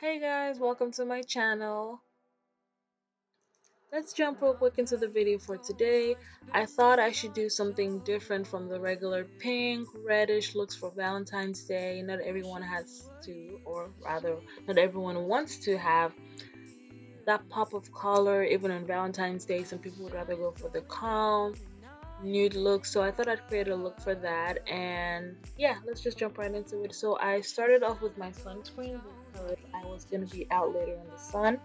Hey guys, welcome to my channel. Let's jump real quick into the video for today. I thought I should do something different from the regular pink, reddish looks for Valentine's Day. Not everyone has to, or rather, not everyone wants to have that pop of color even on Valentine's Day. Some people would rather go for the calm, nude look, so I thought I'd create a look for that. And yeah, let's just jump right into it. So I started off with my sunscreen because I was going to be out later in the sun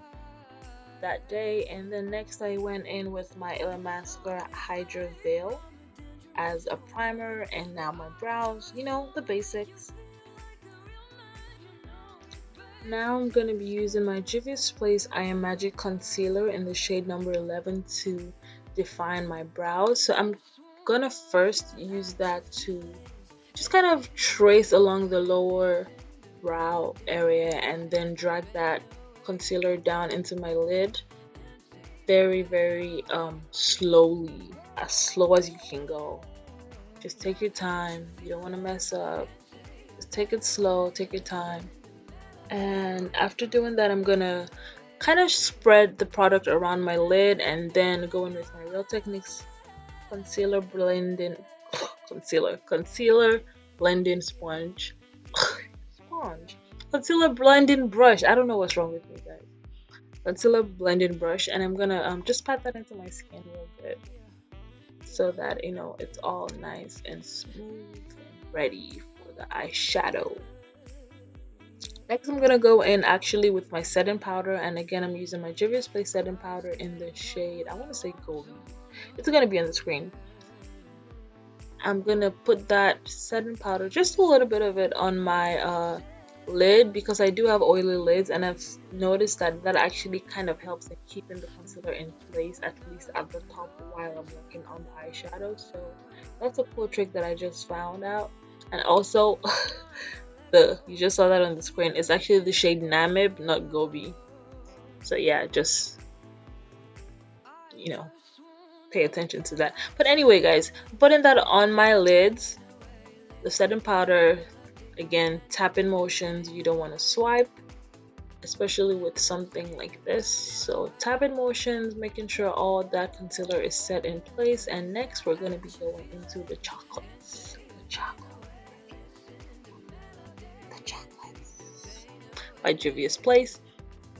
that day, and then next I went in with my Illamasqua hydra veil as a primer, and now my brows, the basics. Now I'm going to be using my Juviasplace I Am Magic concealer in the shade number 11 to define my brows. So I'm gonna first use that to just kind of trace along the lower brow area and then drag that concealer down into my lid very slowly, as slow as you can go. Just take your time. You don't want to mess up. Just take it slow, take your time. And after doing that, I'm gonna kind of spread the product around my lid and then go in with my Real Techniques concealer blending concealer blending sponge concealer blending brush. I don't know what's wrong with me, guys. Concealer blending brush, and I'm gonna just pat that into my skin real good so that it's all nice and smooth and ready for the eyeshadow. Next, I'm gonna go in actually with my setting powder, and again, I'm using my Juviasplace setting powder in the shade, I want to say golden. It's gonna be on the screen. I'm gonna put that setting powder, just a little bit of it, on my lid because I do have oily lids, and I've noticed that that actually kind of helps in keeping the concealer in place, at least at the top, while I'm working on the eyeshadow. So that's a cool trick that I just found out. And also, the you just saw that on the screen. It's actually the shade Namib, not Gobi. So yeah, just you know, pay attention to that. But anyway, guys, putting that on my lids, the setting powder, again, tapping motions. You don't want to swipe, especially with something like this. So tapping motions, making sure all that concealer is set in place. And next, we're going to be going into the chocolates. The chocolates by Juviasplace.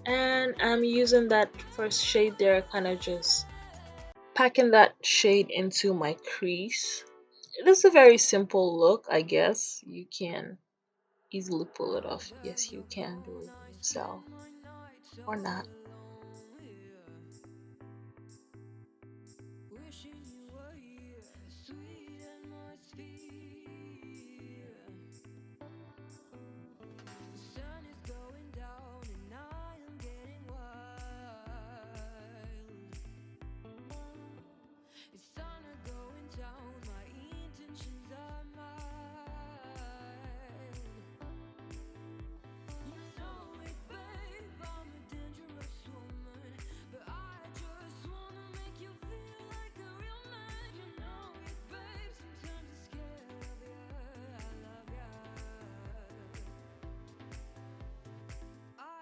And I'm using that first shade there, kind of just packing that shade into my crease. It is a very simple look, I guess. You can easily pull it off. Yes, you can do it yourself or not.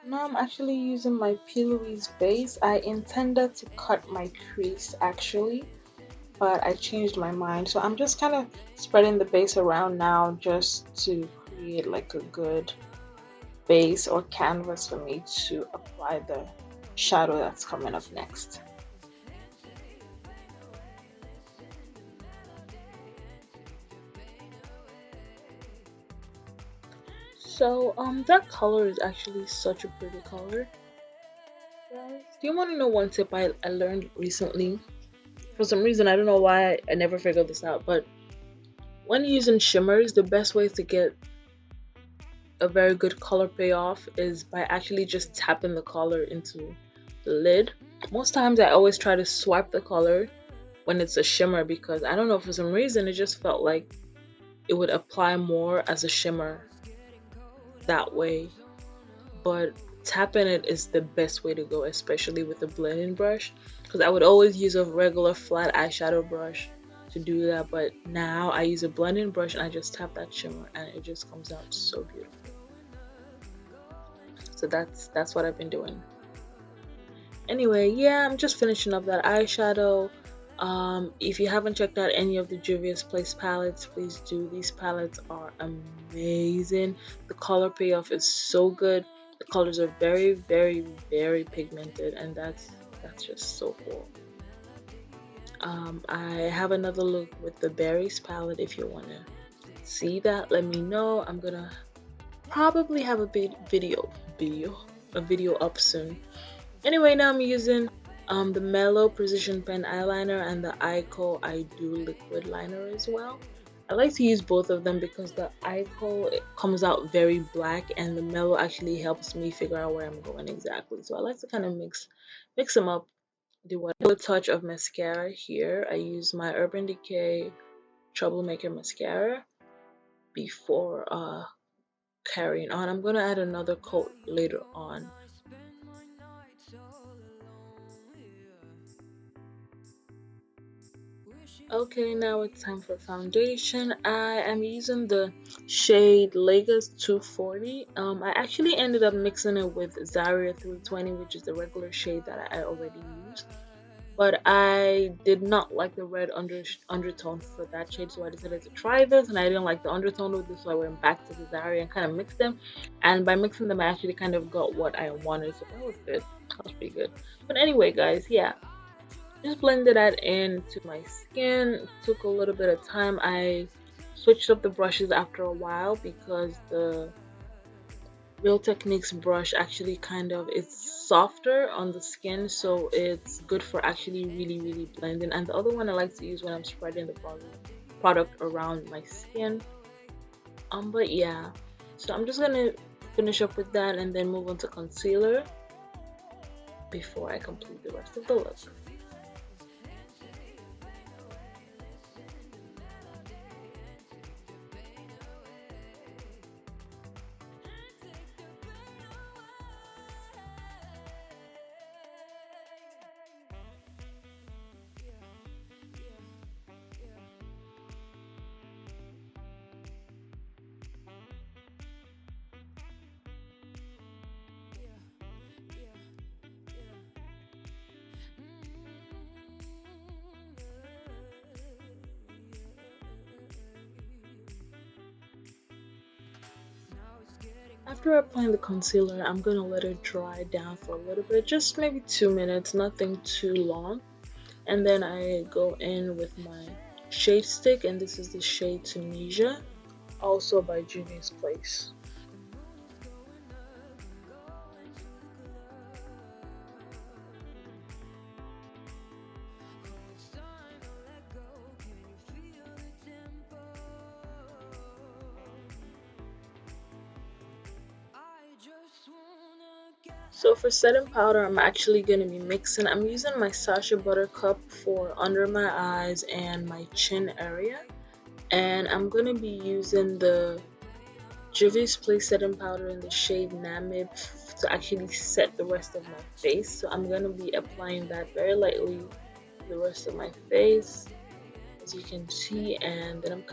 Now I'm actually using my P. Louise base. I intended to cut my crease actually, but I changed my mind. So I'm just kind of spreading the base around now just to create like a good base or canvas for me to apply the shadow that's coming up next. So that color is actually such a pretty color. Guys, do you want to know one tip I learned recently? For some reason, I don't know why I never figured this out, but when using shimmers, the best way to get a very good color payoff is by actually just tapping the color into the lid. Most times I always try to swipe the color when it's a shimmer because I don't know, for some reason it just felt like it would apply more as a shimmer that way. But tapping it is the best way to go, especially with a blending brush, because I would always use a regular flat eyeshadow brush to do that, but now I use a blending brush and I just tap that shimmer and it just comes out so beautiful. So that's what I've been doing. Anyway, yeah, I'm just finishing up that eyeshadow. If you haven't checked out any of the Juviasplace palettes, please do. These palettes are amazing. The color payoff is so good. The colors are very, very, very pigmented, and that's just so cool. I have another look with the berries palette. If you wanna see that, let me know. I'm gonna probably have a video up soon. Anyway, now I'm using the Mellow Precision Pen eyeliner and the Eyeko I Do liquid liner as well. I like to use both of them because the Eyeko it comes out very black and the Mellow actually helps me figure out where I'm going exactly. So I like to kind of mix them up. Do a touch of mascara here. I use my Urbandecay Troublemaker mascara before carrying on. I'm gonna add another coat later on. Okay, now it's time for foundation. I am using the shade Lagos 240. I actually ended up mixing it with Zaria 320, which is the regular shade that I already used. But I did not like the red undertone for that shade, so I decided to try this, and I didn't like the undertone with this, so I went back to the Zaria and kind of mixed them. And by mixing them, I actually kind of got what I wanted, so that was good. That was pretty good. But anyway, guys, yeah, just blended that into my skin. It took a little bit of time. I switched up the brushes after a while because the Real Techniques brush actually kind of it's softer on the skin, so it's good for actually really blending. And the other one I like to use when I'm spreading the product around my skin. But yeah, so I'm just gonna finish up with that and then move on to concealer before I complete the rest of the look. After applying the concealer, I'm gonna let it dry down for a little bit, just maybe 2 minutes, nothing too long. And then I go in with my shade stick, and this is the shade Tunisia, also by Juviasplace. So for setting powder, I'm actually going to be mixing. I'm using my Sacha Buttercup for under my eyes and my chin area. And I'm going to be using the Juviasplace setting powder in the shade Namib to actually set the rest of my face. So I'm going to be applying that very lightly to the rest of my face, as you can see. And then I'm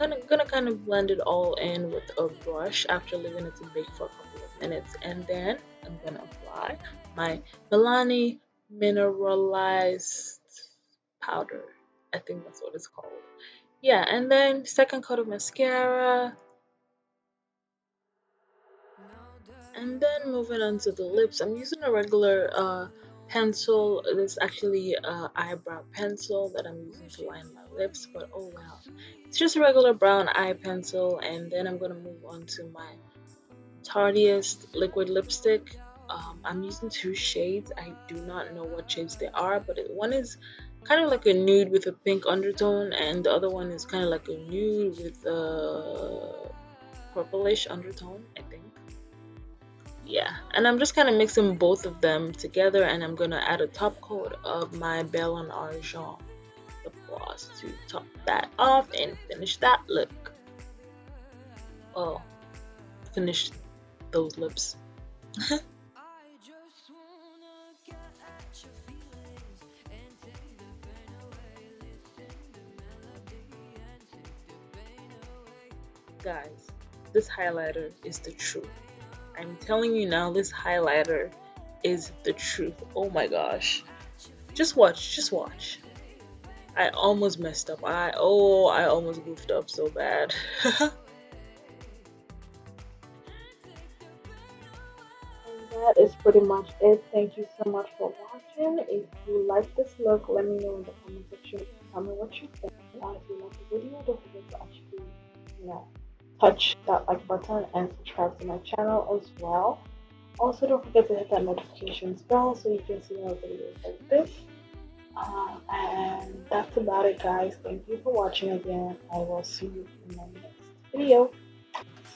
gonna blend it all in with a brush after leaving it to bake for a couple of minutes. And then I'm gonna apply my Milani mineralized powder. I think that's what it's called. Yeah, and then second coat of mascara. And then moving on to the lips, I'm using a regular pencil. It's actually a eyebrow pencil that I'm using to line my lips, but oh well. It's just a regular brown eye pencil, and then I'm going to move on to my Tartiest liquid lipstick. I'm using two shades. I do not know what shades they are, but one is kind of like a nude with a pink undertone, and the other one is kind of like a nude with a purplish undertone, I think. Yeah, and I'm just kind of mixing both of them together, and I'm gonna add a top coat of my Belleenargent lip gloss to top that off and finish that look. Oh, finish those lips. Guys, this highlighter is the truth. I'm telling you now, this highlighter is the truth. Oh my gosh. Just watch, just watch. I almost messed up. I almost goofed up so bad. And that is pretty much it. Thank you so much for watching. If you like this look, let me know in the comment section. Tell me what you think. If you like the video, don't forget to actually, you know, touch that like button and subscribe to my channel as well. Also, don't forget to hit that notifications bell so you can see more videos like this. And that's about it, guys. Thank you for watching again. I will see you in my next video.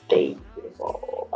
Stay beautiful.